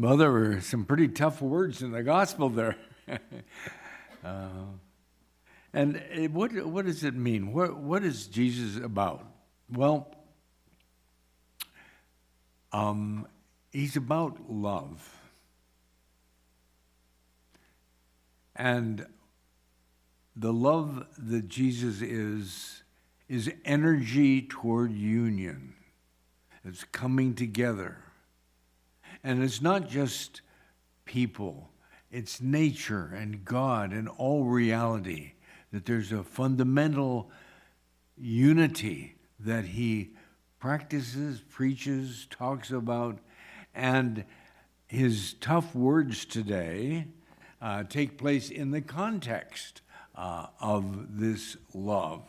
Well, there were some pretty tough words in the gospel there. What does it mean? What is Jesus about? Well, he's about love. And the love that Jesus is energy toward union. It's coming together. And it's not just people, it's nature and God and all reality, that there's a fundamental unity that he practices, preaches, talks about, and his tough words today take place in the context of this love.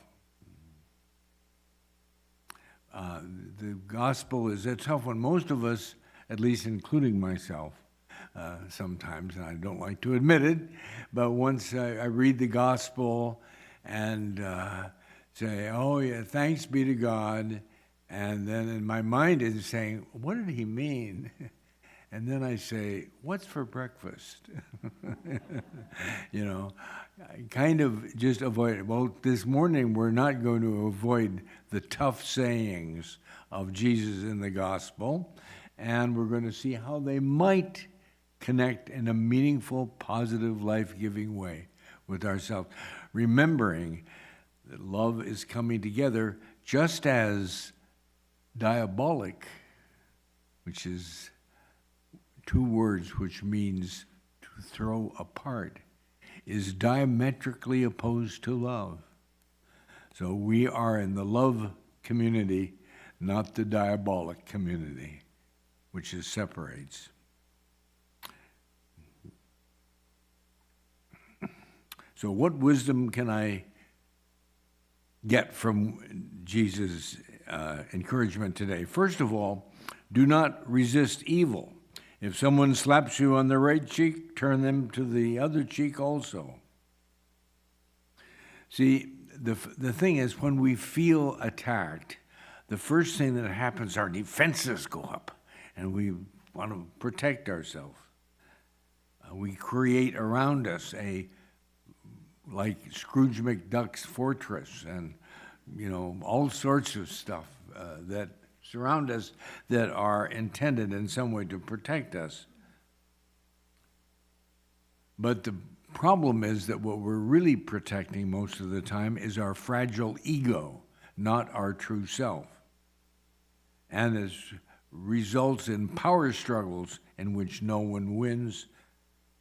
The gospel is a tough one. Most of us, at least including myself, sometimes, and I don't like to admit it, but once I read the gospel and say, oh yeah, thanks be to God, and then in my mind is saying, what did he mean? And then I say, what's for breakfast? I kind of just avoid it. Well, this morning we're not going to avoid the tough sayings of Jesus in the gospel, and we're going to see how they might connect in a meaningful, positive, life-giving way with ourselves, remembering that love is coming together just as diabolic, which is two words which means to throw apart, is diametrically opposed to love. So we are in the love community, not the diabolic community, which is separates. So what wisdom can I get from Jesus' encouragement today? First of all, do not resist evil. If someone slaps you on the right cheek, turn them to the other cheek also. See, the thing is, when we feel attacked, the first thing that happens, our defenses go up, and we want to protect ourselves. We create around us like Scrooge McDuck's fortress, and all sorts of stuff that surround us that are intended in some way to protect us. But the problem is that what we're really protecting most of the time is our fragile ego, not our true self. And it results in power struggles in which no one wins.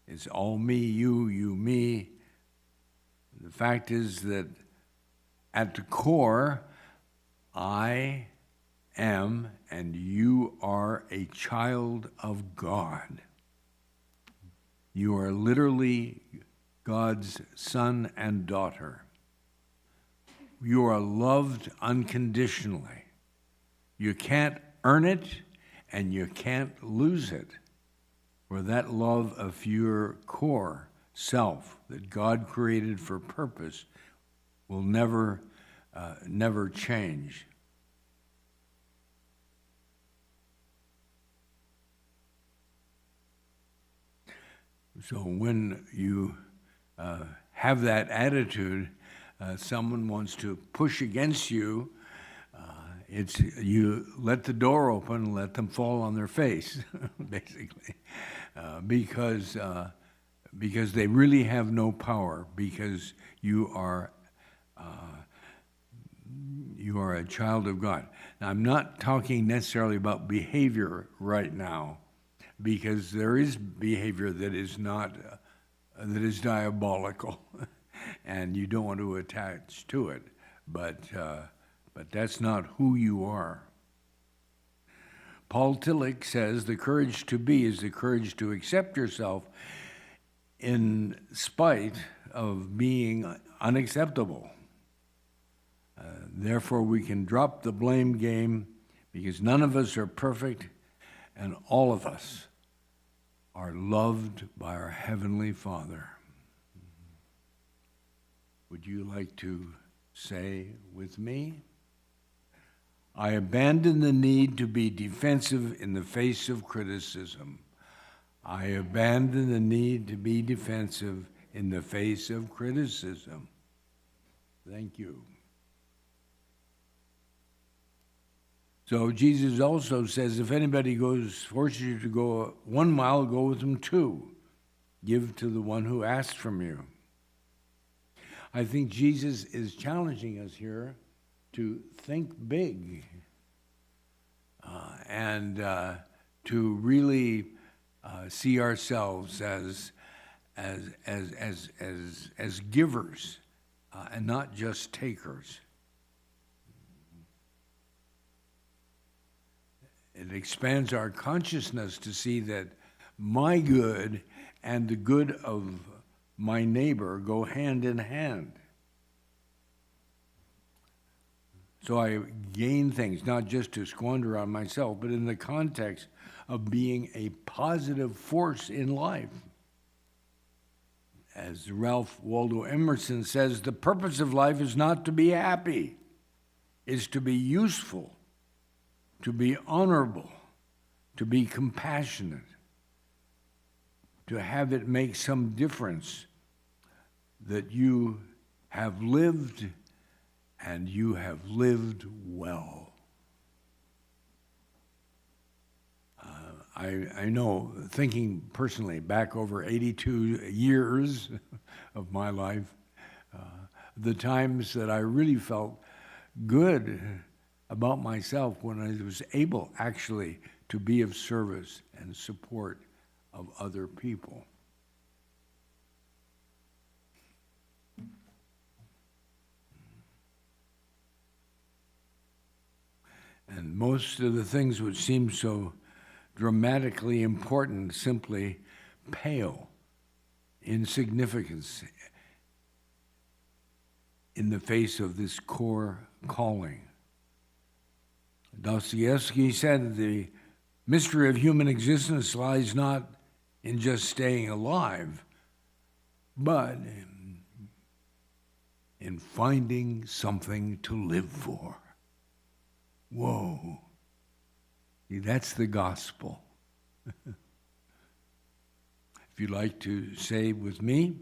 It's all me, you, me. The fact is that at the core, I am and you are a child of God. You are literally God's son and daughter. You are loved unconditionally. You can't earn it and you can't lose it. For that love of your core self that God created for purpose will never change. So when you have that attitude, someone wants to push against you, it's you let the door open and let them fall on their face, basically, because they really have no power, because you are a child of God. Now, I'm not talking necessarily about behavior right now, because there is behavior that is diabolical, and you don't want to attach to it. But that's not who you are. Paul Tillich says the courage to be is the courage to accept yourself in spite of being unacceptable. Therefore, we can drop the blame game, because none of us are perfect, and all of us are loved by our Heavenly Father. Would you like to say with me? I abandon the need to be defensive in the face of criticism. I abandon the need to be defensive in the face of criticism. Thank you. So Jesus also says, if anybody forces you to go 1 mile, go with them 2. Give to the one who asks from you. I think Jesus is challenging us here to think big and to really see ourselves as givers and not just takers. It expands our consciousness to see that my good and the good of my neighbor go hand in hand. So I gain things, not just to squander on myself, but in the context of being a positive force in life. As Ralph Waldo Emerson says, the purpose of life is not to be happy, it's to be useful, to be honorable, to be compassionate, to have it make some difference that you have lived and you have lived well. I know, thinking personally back over 82 years of my life, the times that I really felt good about myself when I was able actually to be of service and support of other people. And most of the things which seem so dramatically important simply pale in significance in the face of this core calling. Dostoevsky said the mystery of human existence lies not in just staying alive, but in finding something to live for. Whoa. See, that's the gospel. If you'd like to say with me,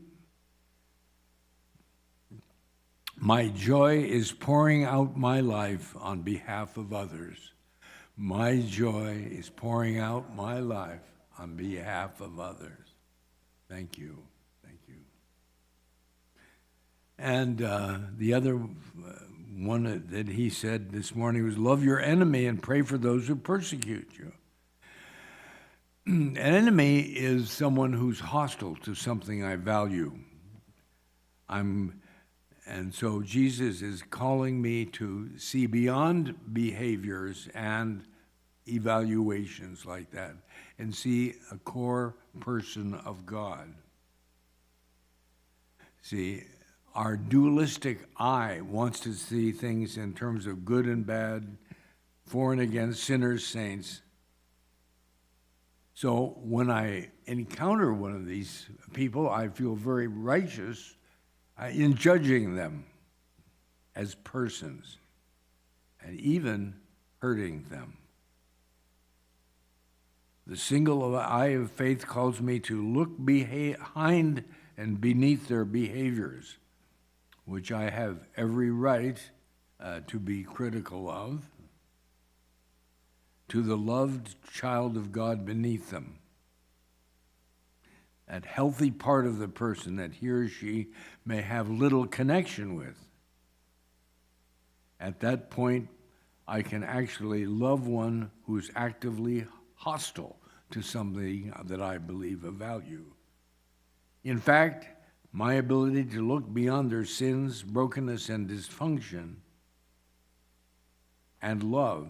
my joy is pouring out my life on behalf of others. My joy is pouring out my life on behalf of others. Thank you. Thank you. And the other one that he said this morning was, love your enemy and pray for those who persecute you. An enemy is someone who's hostile to something I value. And so Jesus is calling me to see beyond behaviors and evaluations like that and see a core person of God. See, our dualistic eye wants to see things in terms of good and bad, for and against, sinners, saints. So when I encounter one of these people, I feel very righteous in judging them as persons and even hurting them. The single eye of faith calls me to look behind and beneath their behaviors, which I have every right to be critical of, to the loved child of God beneath them, that healthy part of the person that he or she may have little connection with. At that point, I can actually love one who's actively hostile to something that I believe of value. In fact, my ability to look beyond their sins, brokenness, and dysfunction and love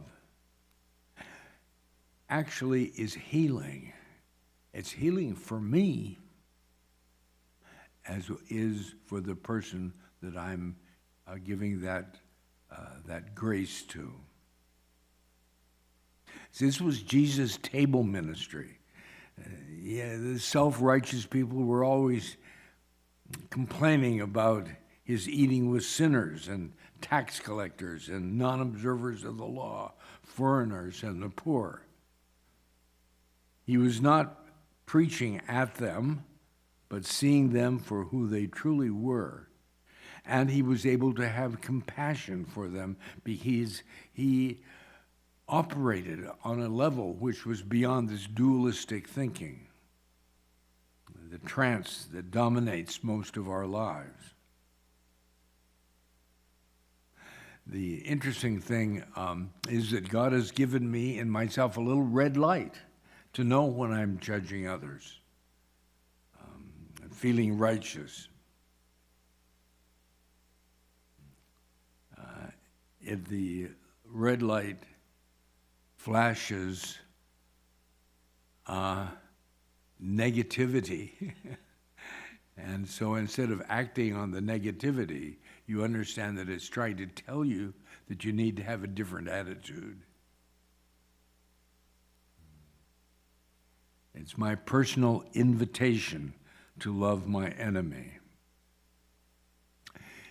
actually is healing. It's healing for me as is for the person that I'm giving that grace to. This was Jesus' table ministry. The self-righteous people were always complaining about his eating with sinners and tax collectors and non-observers of the law, foreigners and the poor. He was not preaching at them, but seeing them for who they truly were. And he was able to have compassion for them because he operated on a level which was beyond this dualistic thinking, the trance that dominates most of our lives. The interesting thing is that God has given me and myself a little red light to know when I'm judging others, feeling righteous. If the red light flashes negativity, and so instead of acting on the negativity, you understand that it's trying to tell you that you need to have a different attitude. It's my personal invitation to love my enemy.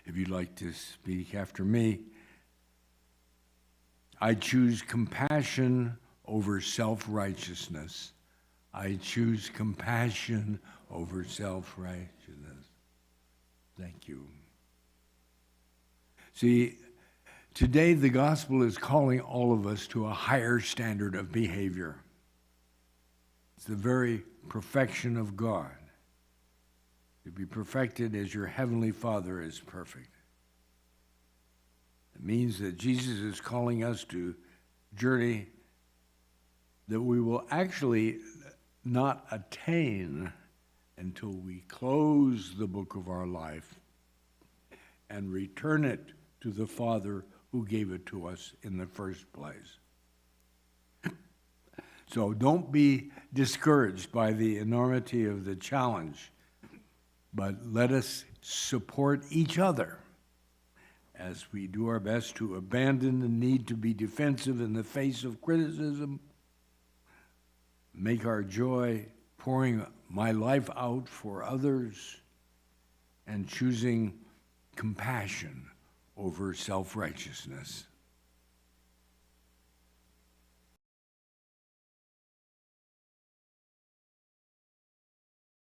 If you'd like to speak after me, I choose compassion over self-righteousness. I choose compassion over self-righteousness. Thank you. See, today the gospel is calling all of us to a higher standard of behavior. It's the very perfection of God, to be perfected as your heavenly Father is perfect. It means that Jesus is calling us to journey that we will actually not attain until we close the book of our life and return it to the Father who gave it to us in the first place. So don't be discouraged by the enormity of the challenge, but let us support each other as we do our best to abandon the need to be defensive in the face of criticism, make our joy pouring my life out for others, and choosing compassion over self-righteousness.